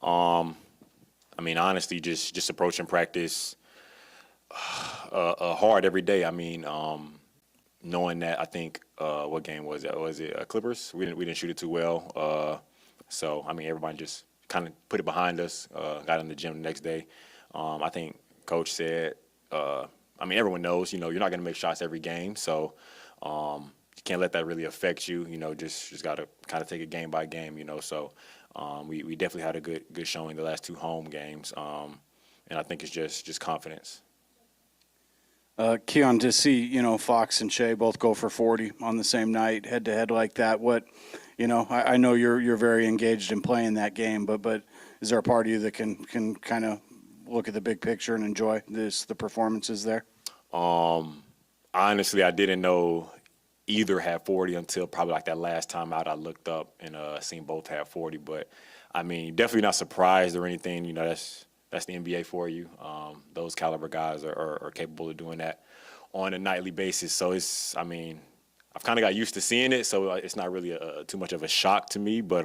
I mean, honestly, just approaching practice hard every day. I mean, knowing that I think what game was it? Was it Clippers? We didn't shoot it too well. So I mean, everybody just kind of put it behind us. Got in the gym the next day. I think coach said. I mean, everyone knows. You're not going to make shots every game, so you can't let that really affect you. Just got to kind of take it game by game. So we definitely had a good showing the last two home games, and I think it's just confidence. Keon, to see, Fox and Shea both go for 40 on the same night, head-to-head like that, I know you're very engaged in playing that game, but is there a part of you that can kind of look at the big picture and enjoy the performances there? Honestly, I didn't know either had 40 until probably like that last time out I looked up and seen both have 40. But, I mean, definitely not surprised or anything. That's the NBA for you. Those caliber guys are capable of doing that on a nightly basis. So I've kind of got used to seeing it, so it's not really too much of a shock to me. But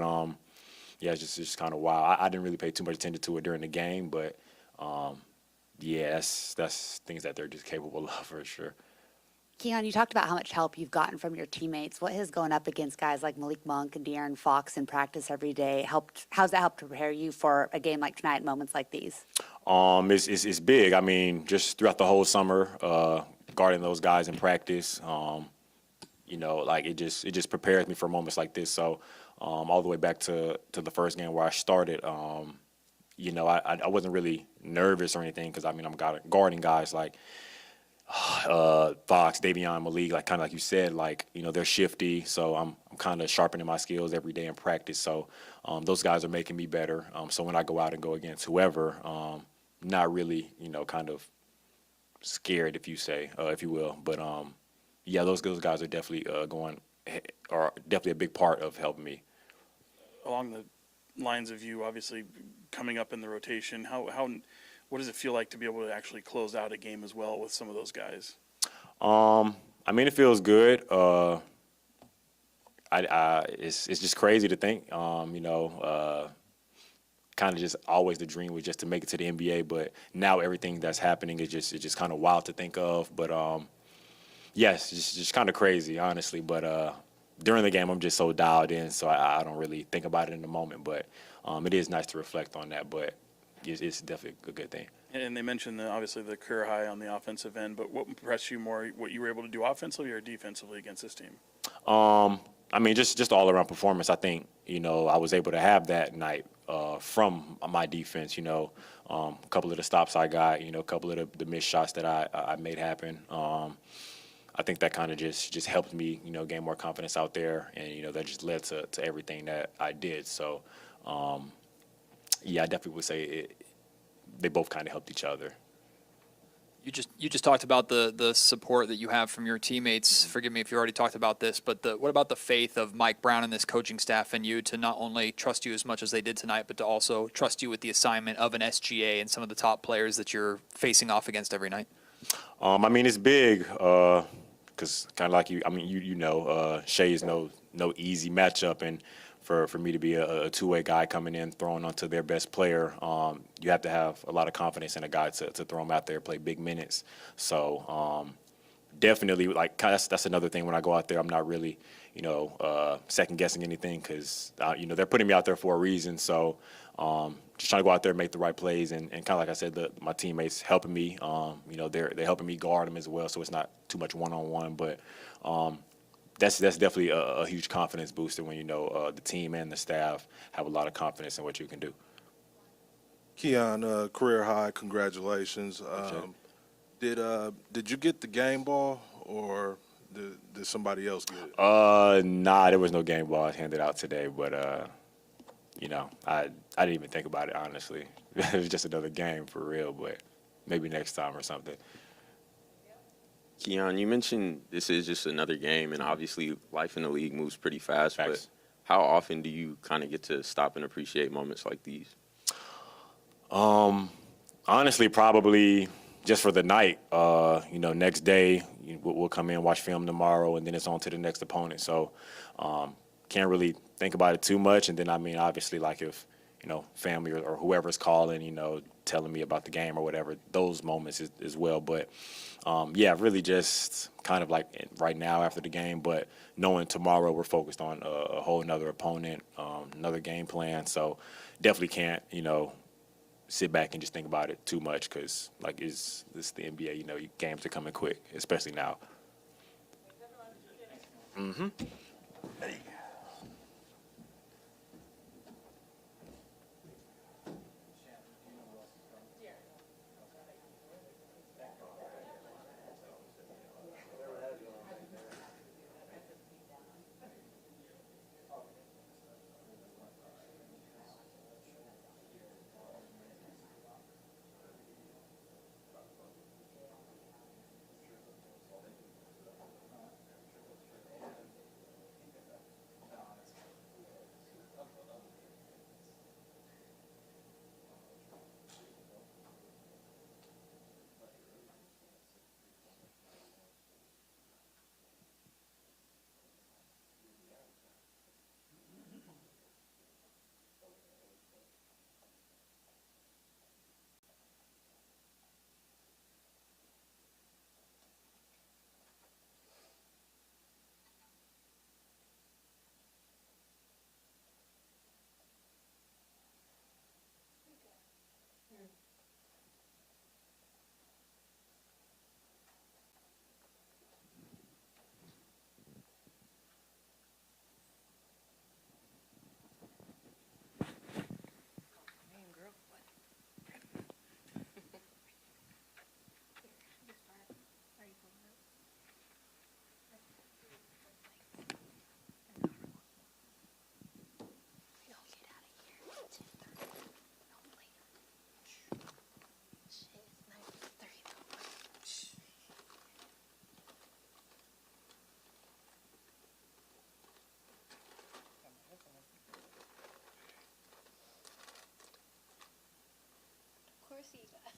yeah, it's just kind of wild. I didn't really pay too much attention to it during the game, but yeah, that's things that they're just capable of for sure. Keon, you talked about how much help you've gotten from your teammates. What has going up against guys like Malik Monk and De'Aaron Fox in practice every day helped? How's that helped prepare you for a game like tonight, moments like these? It's big. I mean, just throughout the whole summer, guarding those guys in practice, like it just prepares me for moments like this. So, all the way back to the first game where I started, I wasn't really nervous or anything because I'm guarding guys like Fox, Davion, Malik, kind of like you said, they're shifty. So I'm kind of sharpening my skills every day in practice. So those guys are making me better. So when I go out and go against whoever, not really, kind of scared, if you will. But yeah, those guys are definitely are definitely a big part of helping me. Along the lines of you, obviously coming up in the rotation, what does it feel like to be able to actually close out a game as well with some of those guys? It feels good. It's just crazy to think. Kind of just always the dream was just to make it to the NBA, but now everything that's happening is just kind of wild to think of. But yes, just kind of crazy, honestly. But during the game, I'm just so dialed in, so I don't really think about it in the moment. But it is nice to reflect on that. But it's definitely a good thing. And they mentioned obviously the career high on the offensive end, but what impressed you more, what you were able to do offensively or defensively against this team? Just all around performance. I think I was able to have that night from my defense. A couple of the stops I got, a couple of the missed shots that I made happen. I think that kind of just helped me, gain more confidence out there, and that just led to everything that I did. So. Yeah, I definitely would say they both kind of helped each other. You just talked about the support that you have from your teammates. Forgive me if you already talked about this, but what about the faith of Mike Brown and this coaching staff and you to not only trust you as much as they did tonight, but to also trust you with the assignment of an SGA and some of the top players that you're facing off against every night? It's big because kind of like you. Shea is no easy matchup, and for me to be a two-way guy coming in, throwing onto their best player, you have to have a lot of confidence in a guy to throw him out there, play big minutes. So definitely, that's another thing when I go out there, I'm not really, second-guessing anything because, they're putting me out there for a reason. So just trying to go out there, make the right plays, and kind of like I said, my teammates helping me. They're helping me guard them as well, so it's not too much one-on-one, but that's definitely a huge confidence booster when the team and the staff have a lot of confidence in what you can do. Keon, career high, congratulations. Did you get the game ball or did somebody else get it? Nah, there was no game ball handed out today, but I didn't even think about it, honestly. It was just another game for real, but maybe next time or something. Keon, you mentioned this is just another game, and obviously life in the league moves pretty fast. Facts. But how often do you kind of get to stop and appreciate moments like these? Honestly, probably just for the night. Next day we'll come in, watch film tomorrow, and then it's on to the next opponent. So can't really think about it too much. And then obviously, if family or whoever's calling, telling me about the game or whatever, those moments as well. But, yeah, really just kind of like right now after the game, but knowing tomorrow we're focused on a whole nother opponent, another game plan. So definitely can't, sit back and just think about it too much because, like, this is the NBA, games are coming quick, especially now. Of course you got.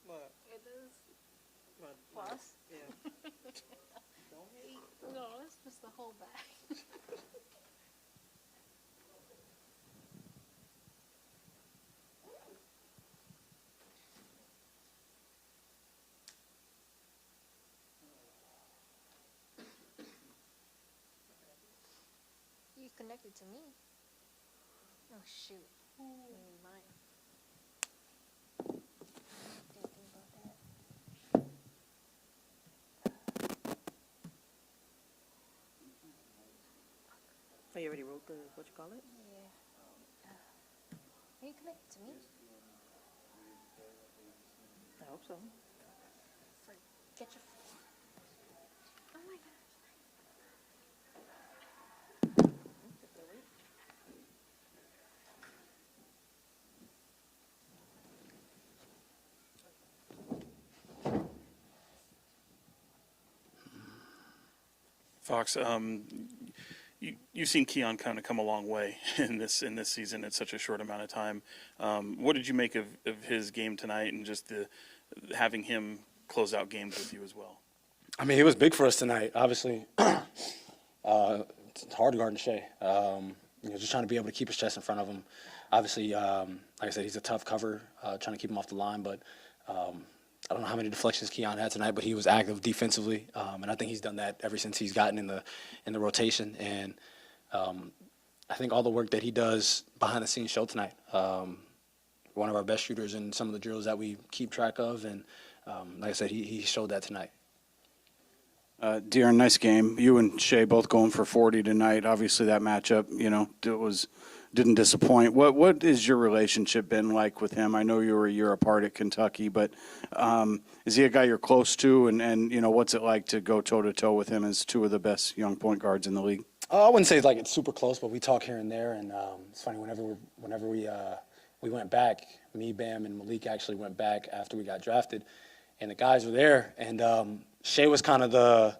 What? It is. What? Plus? Yeah. No, it's just the whole bag. You connected to me. Oh shoot. Mine. Didn't think about that. Oh, you already wrote the, what you call it? Yeah. Are you connected to me? I hope so. Get your. Oh my god. Fox, you've seen Keon kind of come a long way in this season in such a short amount of time. What did you make of his game tonight and just having him close out games with you as well? I mean, he was big for us tonight, obviously. It's hard guarding Shea. Just trying to be able to keep his chest in front of him. Obviously, like I said, he's a tough cover, trying to keep him off the line. But I don't know how many deflections Keon had tonight, but he was active defensively, and I think he's done that ever since he's gotten in the rotation. And I think all the work that he does behind the scenes showed tonight. One of our best shooters in some of the drills that we keep track of, and like I said, he showed that tonight. De'Aaron, nice game. You and Shea both going for 40 tonight. Obviously, that matchup, didn't disappoint. What is your relationship been like with him? I know you were a year apart at Kentucky, but is he a guy you're close to? And what's it like to go toe-to-toe with him as two of the best young point guards in the league? I wouldn't say it's super close, but we talk here and there. And it's funny, whenever we went back, me, Bam, and Malik actually went back after we got drafted, and the guys were there. And Shea was kind of the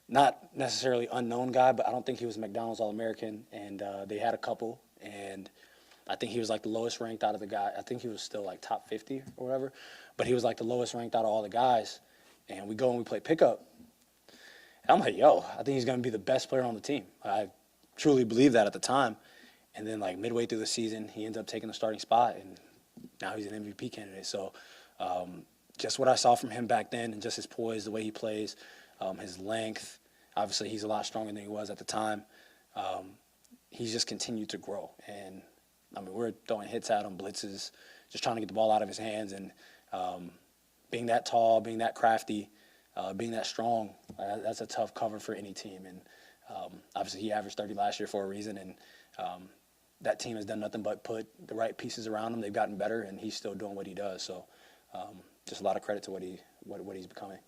not necessarily unknown guy, but I don't think he was McDonald's All-American. And they had a couple, and I think he was the lowest ranked out of the guy. I think he was still top 50 or whatever, but he was the lowest ranked out of all the guys. And we go and we play pickup. And I'm like, yo, I think he's going to be the best player on the team. I truly believe that at the time. And then like midway through the season, he ends up taking the starting spot, and now he's an MVP candidate. So just what I saw from him back then, and just his poise, the way he plays, his length. Obviously, he's a lot stronger than he was at the time. He's just continued to grow. And, I mean, we're throwing hits at him, blitzes, just trying to get the ball out of his hands. And being that tall, being that crafty, being that strong, that's a tough cover for any team. And obviously, he averaged 30 last year for a reason. And that team has done nothing but put the right pieces around him. They've gotten better, and he's still doing what he does. So just a lot of credit to what he's becoming.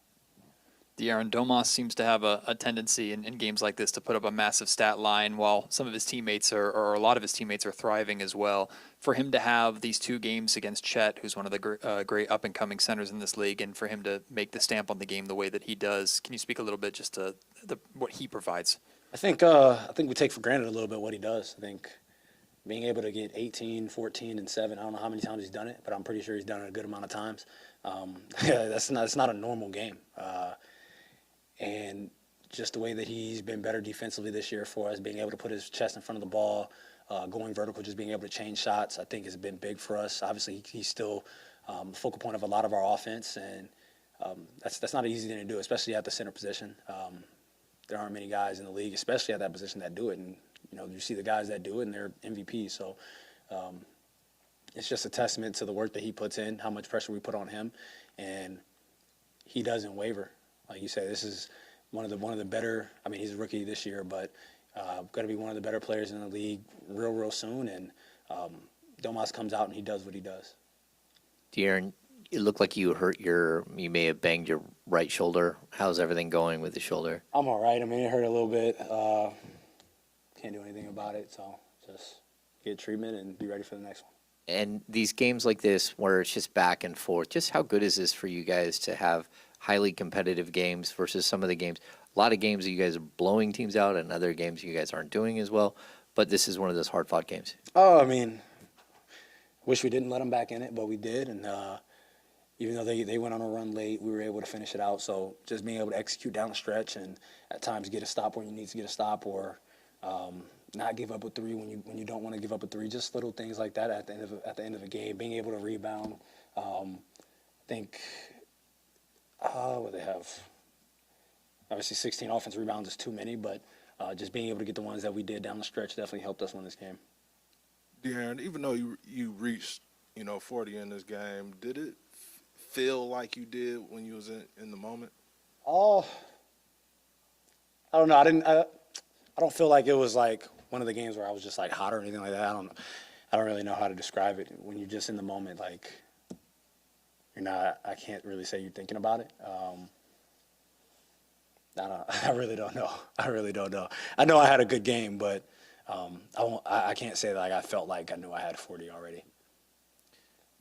De'Aaron Domas seems to have a tendency in games like this to put up a massive stat line while some of his teammates or a lot of his teammates are thriving as well. For him to have these 2 games against Chet, who's one of the great up-and-coming centers in this league, and for him to make the stamp on the game the way that he does, can you speak a little bit just to what he provides? I think we take for granted a little bit what he does. I think being able to get 18, 14, and 7, I don't know how many times he's done it, but I'm pretty sure he's done it a good amount of times. It's not a normal game. And just the way that he's been better defensively this year for us, being able to put his chest in front of the ball, going vertical, just being able to change shots, I think has been big for us. Obviously, he's still the focal point of a lot of our offense, and that's not an easy thing to do, especially at the center position. There aren't many guys in the league, especially at that position, that do it. And, you see the guys that do it, and they're MVPs. So it's just a testament to the work that he puts in, how much pressure we put on him, and he doesn't waver. Like you say, this is one of the better. I mean, he's a rookie this year, but going to be one of the better players in the league real soon. And Domas comes out and he does what he does. De'Aaron, it looked like you you may have banged your right shoulder. How's everything going with the shoulder? I'm all right. I mean, it hurt a little bit. Can't do anything about it, so just get treatment and be ready for the next one. And these games like this, where it's just back and forth, just how good is this for you guys to have highly competitive games versus some of the games? A lot of games that you guys are blowing teams out, and other games you guys aren't doing as well. But this is one of those hard-fought games. Oh, I mean, wish we didn't let them back in it, but we did. And even though they went on a run late, we were able to finish it out. So just being able to execute down the stretch and at times get a stop where you need to get a stop, or not give up a 3 when you don't want to give up a 3. Just little things like that at the end of a game. Being able to rebound. I think what they have. Obviously, 16 offensive rebounds is too many, but just being able to get the ones that we did down the stretch definitely helped us win this game. De'Aaron, even though you reached 40 in this game, did it feel like you did when you was in the moment? Oh, I don't know. I don't feel like it was like one of the games where I was just like hot or anything like that. I don't really know how to describe it. When you're just in the moment, like you're not. I can't really say you're thinking about it. I really don't know. I know I had a good game, but I can't say that like I felt like I knew I had 40 already.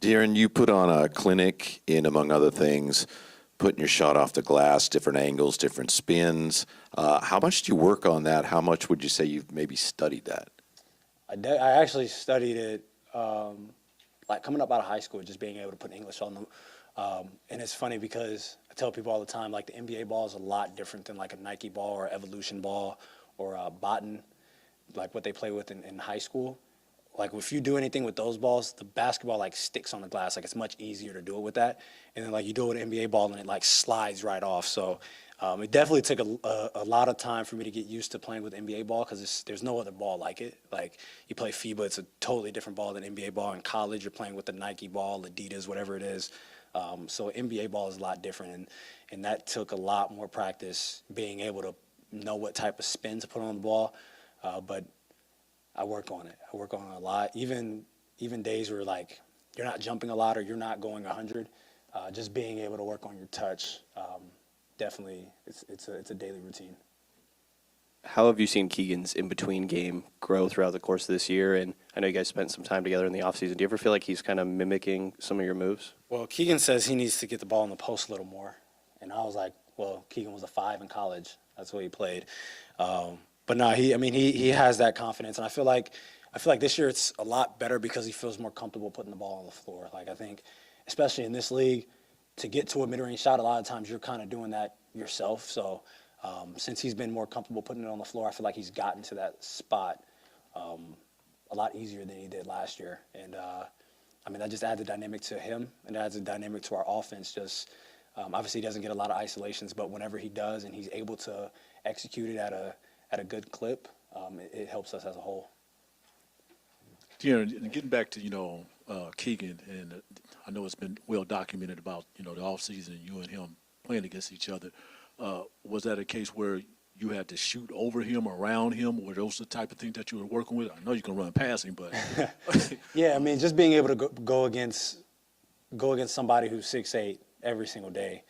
De'Aaron, you put on a clinic in, among other things, putting your shot off the glass, different angles, different spins. How much do you work on that? How much would you say you've maybe studied that? I actually studied it like coming up out of high school, just being able to put English on them. And it's funny because I tell people all the time, like the NBA ball is a lot different than like a Nike ball or Evolution ball or a Botan, like what they play with in high school. Like if you do anything with those balls, the basketball like sticks on the glass. Like it's much easier to do it with that. And then like you do it with an NBA ball and it like slides right off. So it definitely took a lot of time for me to get used to playing with NBA ball because there's no other ball like it. Like you play FIBA, it's a totally different ball than NBA ball. In college, you're playing with the Nike ball, Adidas, whatever it is. So NBA ball is a lot different. And that took a lot more practice, being able to know what type of spin to put on the ball. But I work on it. I work on it a lot. Even days where like you're not jumping a lot or you're not going 100, just being able to work on your touch, definitely it's a daily routine. How have you seen Keegan's in-between game grow throughout the course of this year? And I know you guys spent some time together in the offseason. Do you ever feel like he's kind of mimicking some of your moves? Well, Keegan says he needs to get the ball in the post a little more. And I was like, well, Keegan was a 5 in college. That's what he played. But no, he has that confidence. And I feel like this year it's a lot better because he feels more comfortable putting the ball on the floor. Like I think, especially in this league, to get to a mid-range shot, a lot of times you're kind of doing that yourself. So since he's been more comfortable putting it on the floor, I feel like he's gotten to that spot a a lot easier than he did last year. And I mean, that just adds a dynamic to him and adds a dynamic to our offense. Just obviously he doesn't get a lot of isolations, but whenever he does and he's able to execute it at a good clip, it helps us as a whole. De'Aaron, getting back to, Keegan, and I know it's been well documented about, the offseason, you and him playing against each other. Was that a case where you had to shoot over him, around him? Were those the type of things that you were working with? I know you can run passing, but. Yeah, I mean, just being able to go against somebody who's 6'8" every single day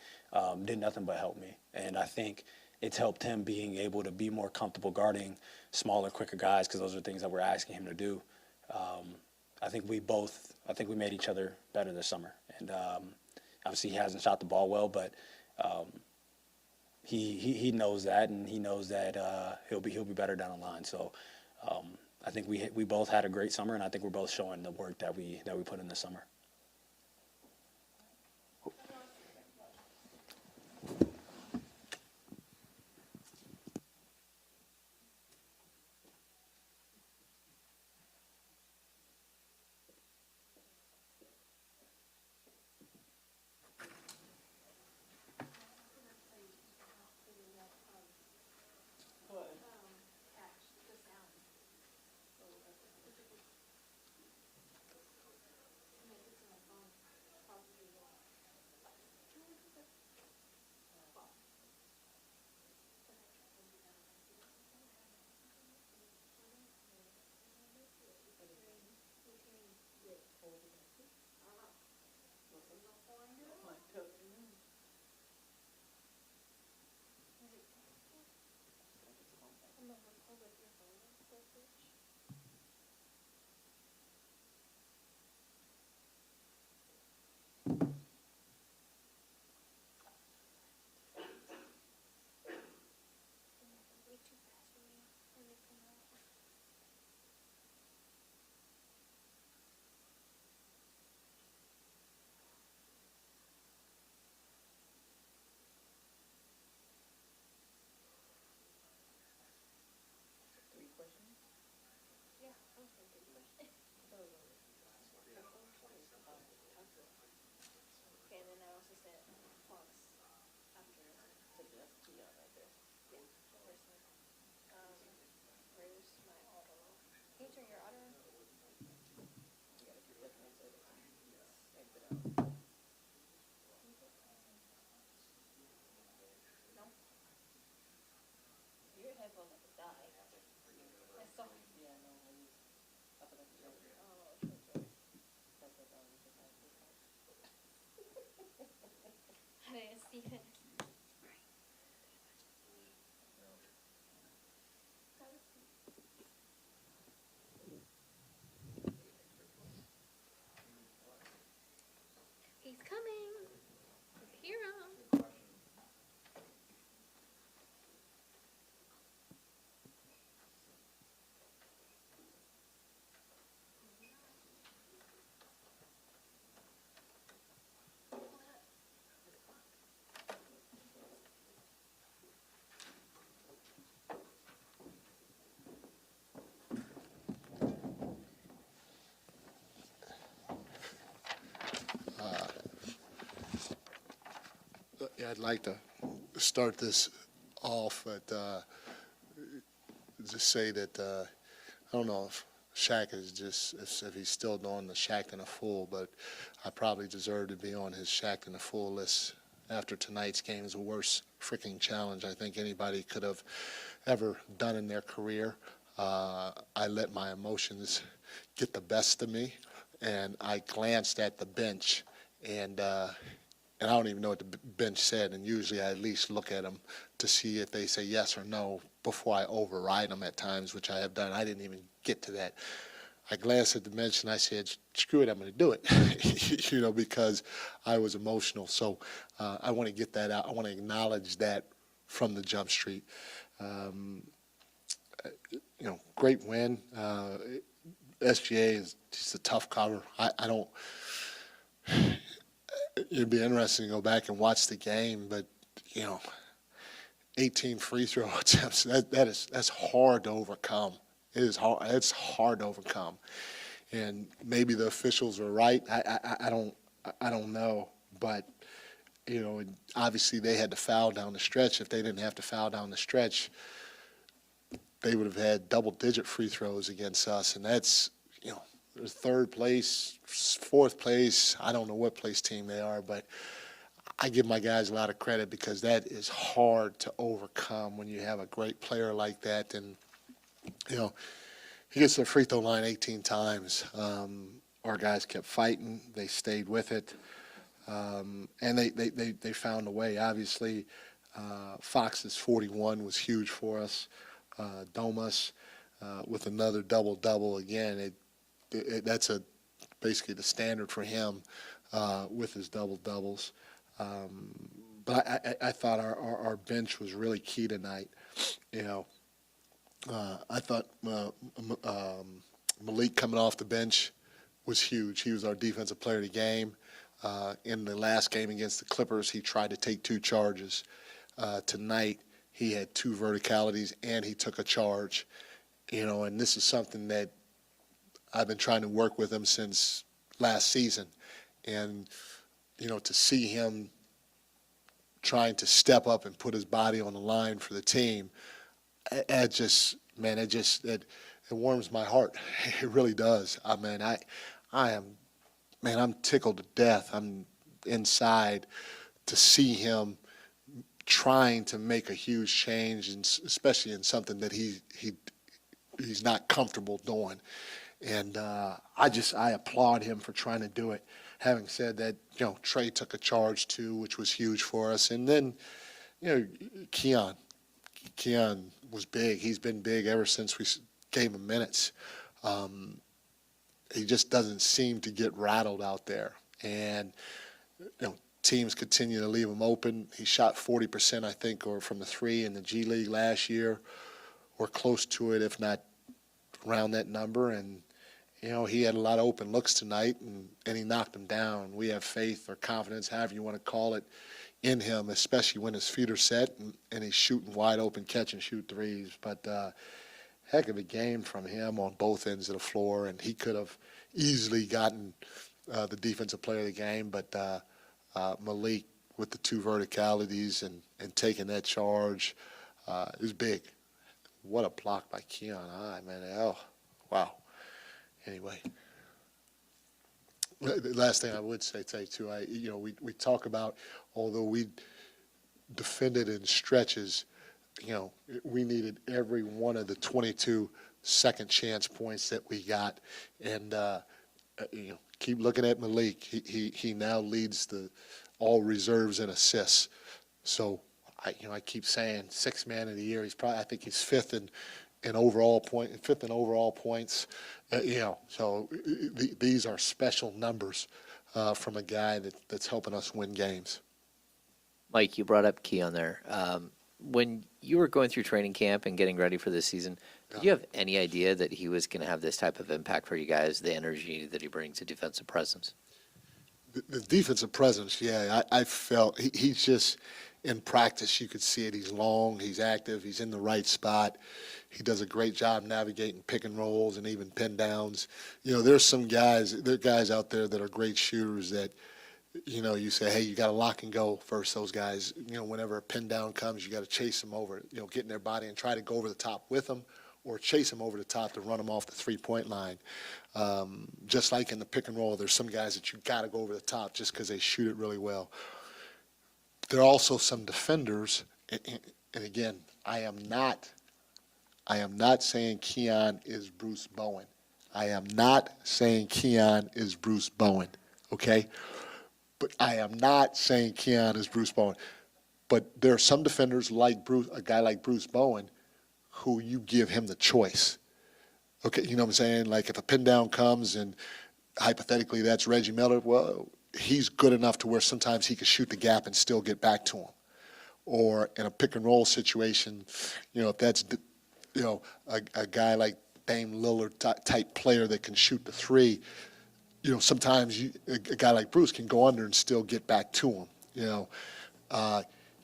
did nothing but help me. And I think it's helped him being able to be more comfortable guarding smaller, quicker guys, because those are things that we're asking him to do. I think we made each other better this summer. And obviously he hasn't shot the ball well, but he knows that, and he knows that he'll be better down the line. So I think we both had a great summer, and I think we're both showing the work that we put in this summer. Okay, and then I also said Fox after. So that's Keon right there. Yeah. Where's my auto? Can you turn your auto on? You gotta keep looking into it. Exit out. No? Your headphones have to die. I saw. Yeah, no, I use. I put it together. Oh, sure. That's what I was just asking. I didn't see it. He's coming. He's a hero. Yeah, I'd like to start this off, but just say that I don't know if Shaq is just if he's still doing the Shaq in a Fool, but I probably deserve to be on his Shaq in a Fool list after tonight's game. Is the worst freaking challenge I think anybody could have ever done in their career. I let my emotions get the best of me, and I glanced at the bench, and I don't even know what the bench said, and usually I at least look at them to see if they say yes or no before I override them at times, which I have done. I didn't even get to that. I glanced at the bench and I said, screw it, I'm going to do it, because I was emotional. So I want to get that out. I want to acknowledge that from the jump street. Great win. SGA is just a tough cover. I don't. It'd be interesting to go back and watch the game, but 18 free throw attempts. That's hard to overcome. It is hard. It's hard to overcome. And maybe the officials are right. I don't know. But, and obviously they had to foul down the stretch. If they didn't have to foul down the stretch, they would have had double-digit free throws against us. And that's, third place, fourth place. I don't know what place team they are, but I give my guys a lot of credit because that is hard to overcome when you have a great player like that. And, he gets to the free throw line 18 times. Our guys kept fighting. They stayed with it. And they found a way. Obviously, Fox's 41 was huge for us. Domas with another double-double again. That's basically the standard for him with his double-doubles. But I thought our bench was really key tonight. I thought Malik coming off the bench was huge. He was our defensive player of the game. In the last game against the Clippers, he tried to take 2 charges. Tonight, he had 2 verticalities, and he took a charge. And this is something that I've been trying to work with him since last season. And, to see him trying to step up and put his body on the line for the team, it warms my heart. It really does. I'm tickled to death. I'm inside to see him trying to make a huge change, and especially in something that he's not comfortable doing. And I applaud him for trying to do it. Having said that, Trey took a charge too, which was huge for us. And then, Keon was big. He's been big ever since we gave him minutes. He just doesn't seem to get rattled out there. And, teams continue to leave him open. He shot 40%, I think, or from the 3 in the G League last year, or close to it, if not around that number. And, he had a lot of open looks tonight, and he knocked them down. We have faith or confidence, however you want to call it, in him, especially when his feet are set and he's shooting wide open catch and shoot threes. But heck of a game from him on both ends of the floor, and he could have easily gotten the defensive player of the game. But Malik with the 2 verticalities and taking that charge is big. What a block by Keon. Oh, wow. Anyway, the last thing I would say too, we talk about, although we defended in stretches, we needed every one of the 22 second chance points that we got. And, keep looking at Malik. He now leads the all reserves in assists. So I keep saying 6th man of the year. I think he's 5th in overall points. So these are special numbers from a guy that's helping us win games. Mike, you brought up Keon there. When you were going through training camp and getting ready for this season, did you have any idea that he was going to have this type of impact for you guys, the energy that he brings to defensive presence? The defensive presence, yeah, I felt he's just in practice. You could see it. He's long, he's active, he's in the right spot. He does a great job navigating pick and rolls and even pin downs. There's guys out there that are great shooters that, you say, hey, you got to lock and go versus those guys. Whenever a pin down comes, you got to chase them over, get in their body and try to go over the top with them, or chase them over the top to run them off the 3-point line. Just like in the pick and roll, there's some guys that you got to go over the top just because they shoot it really well. There are also some defenders, and again, I am not saying Keon is Bruce Bowen. I am not saying Keon is Bruce Bowen, okay? But I am not saying Keon is Bruce Bowen. But there are some defenders like a guy like Bruce Bowen, who you give him the choice. Okay, you know what I'm saying? Like if a pin down comes and hypothetically that's Reggie Miller, well, he's good enough to where sometimes he can shoot the gap and still get back to him. Or in a pick and roll situation, if that's, a guy like Dame Lillard type player that can shoot the 3, sometimes a guy like Bruce can go under and still get back to him.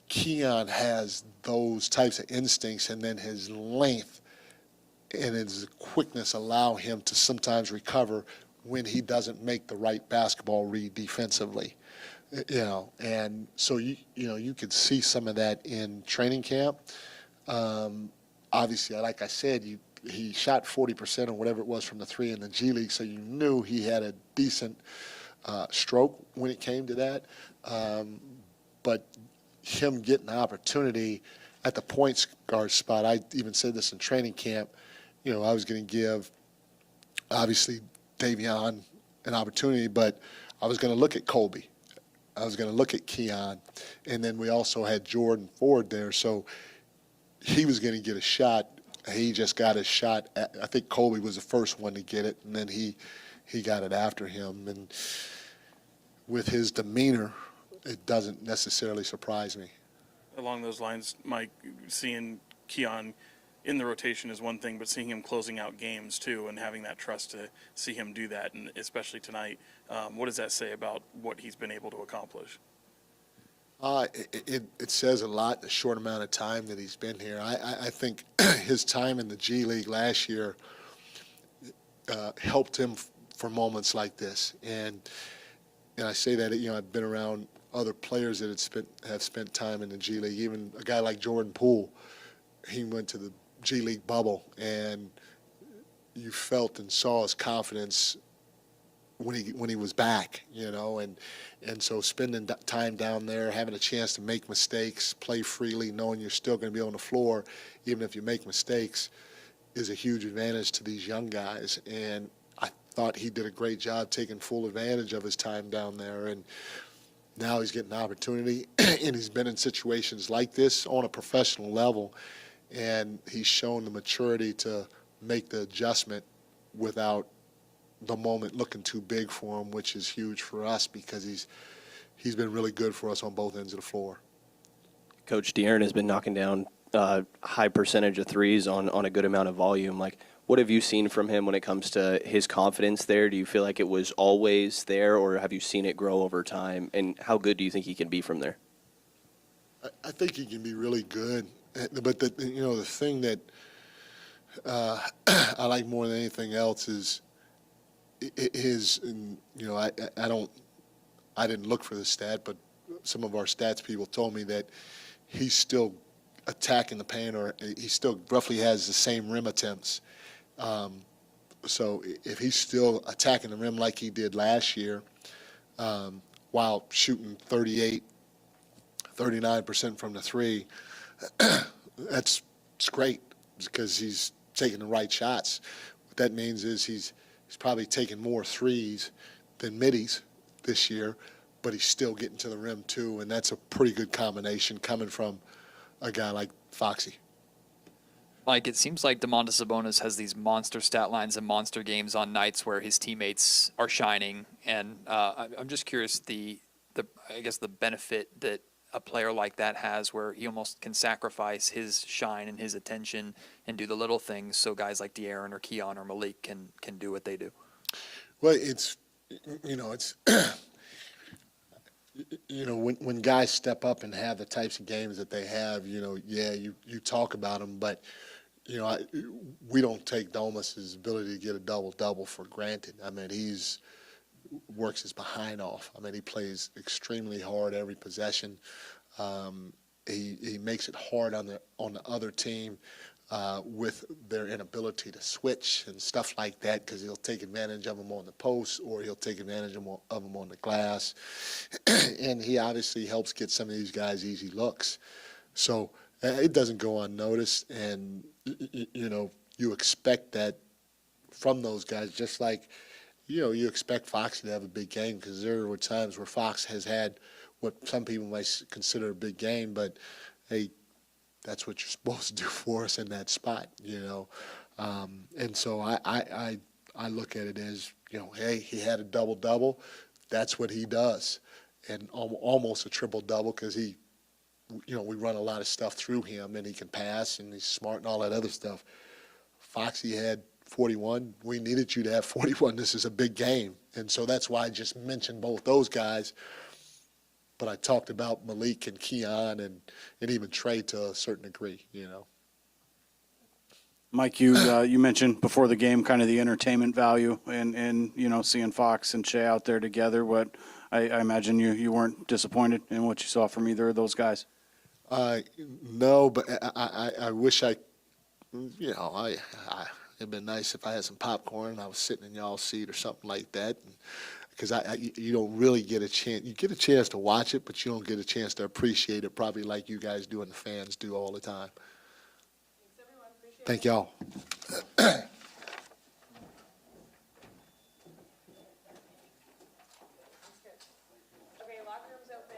Keon has those types of instincts, and then his length and his quickness allow him to sometimes recover when he doesn't make the right basketball read defensively. And so you could see some of that in training camp. Obviously, like I said, he shot 40% or whatever it was from the three in the G League, so you knew he had a decent stroke when it came to that. But him getting the opportunity at the point guard spot, I even said this in training camp, I was going to give, obviously, Davion an opportunity, but I was going to look at Kobe. I was going to look at Keon. And then we also had Jordan Ford there, so he was going to get a shot. He just got his shot. I think Kobe was the first one to get it, and then he got it after him. And with his demeanor, it doesn't necessarily surprise me. Along those lines, Mike, seeing Keon in the rotation is one thing, but seeing him closing out games too and having that trust to see him do that, and especially tonight, what does that say about what he's been able to accomplish? It says a lot, the short amount of time that he's been here. I think his time in the G League last year helped him for moments like this. And I say that, I've been around other players that have spent time in the G League. Even a guy like Jordan Poole, he went to the G League bubble, and you felt and saw his confidence when he was back, and so spending time down there, having a chance to make mistakes, play freely, knowing you're still going to be on the floor, even if you make mistakes, is a huge advantage to these young guys. And I thought he did a great job taking full advantage of his time down there. And now he's getting an opportunity, and he's been in situations like this on a professional level, and he's shown the maturity to make the adjustment without the moment looking too big for him, which is huge for us because he's been really good for us on both ends of the floor. Coach De'Aaron has been knocking down high percentage of threes on a good amount of volume. Like, what have you seen from him when it comes to his confidence there? Do you feel like it was always there, or have you seen it grow over time? And how good do you think he can be from there? I think he can be really good. But the thing that I like more than anything else is his, I didn't look for the stat, but some of our stats people told me that he's still attacking the paint, or he still roughly has the same rim attempts. So if he's still attacking the rim like he did last year, while shooting 39% from the three, that's great because he's taking the right shots. What that means is he's probably taking more threes than middies this year, but he's still getting to the rim too, and that's a pretty good combination coming from a guy like Foxy. Mike, it seems like Domantas Sabonis has these monster stat lines and monster games on nights where his teammates are shining, and I'm just curious the benefit that a player like that has, where he almost can sacrifice his shine and his attention and do the little things so guys like De'Aaron or Keon or Malik can do what they do. Well, it's when guys step up and have the types of games that they have, you talk about them, but we don't take Domas's ability to get a double-double for granted. I mean, he's works his behind off. I mean, he plays extremely hard every possession. He makes it hard on the other team with their inability to switch and stuff like that, because he'll take advantage of them on the post, or he'll take advantage of them on the glass. And he obviously helps get some of these guys easy looks. So it doesn't go unnoticed, and you expect that from those guys, just like you expect Fox to have a big game, because there were times where Fox has had what some people might consider a big game, but hey, that's what you're supposed to do for us in that spot, And so I look at it as, hey, he had a double-double. That's what he does, and almost a triple-double, because we run a lot of stuff through him, and he can pass, and he's smart and all that other stuff. Foxy had 41. We needed you to have 41. This is a big game. And so that's why I just mentioned both those guys. But I talked about Malik and Keon and even Trey to a certain degree, Mike, you mentioned before the game kind of the entertainment value and seeing Fox and Shea out there together. What I imagine you weren't disappointed in what you saw from either of those guys. No, but I wish it'd been nice if I had some popcorn and I was sitting in y'all's seat or something like that. Because you don't really get a chance. You get a chance to watch it, but you don't get a chance to appreciate it probably like you guys do and the fans do all the time. Thank y'all. Okay, locker room's open.